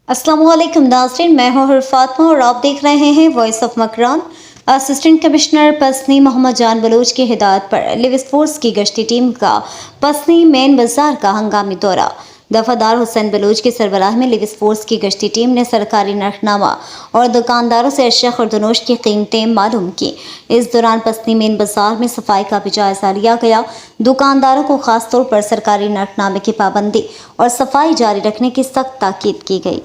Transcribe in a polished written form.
अस्सलामुअलैकुम नाज़रीन, मैं हूँ फातिमा और आप देख रहे हैं voice of Makran. Assistant commissioner Pasni Mohammad Jan Baloch की हिदायत पर लिविस फोर्स की गश्ती टीम का पसनी मेन बाजार का हंगामी दौरा। दफादार हुसैन बलोच की सरबराह में लिविस फोर्स की गश्ती टीम ने सरकारी नरखनामा और दुकानदारों से अशिया खुर्दनोश की कीमतें मालूम की। इस दौरान पसनी मेन बाजार में सफाई का भी जायजा लिया गया। दुकानदारों को खास तौर पर सरकारी नरखनामे की पाबंदी और सफाई जारी रखने की सख्त ताकीद की गई।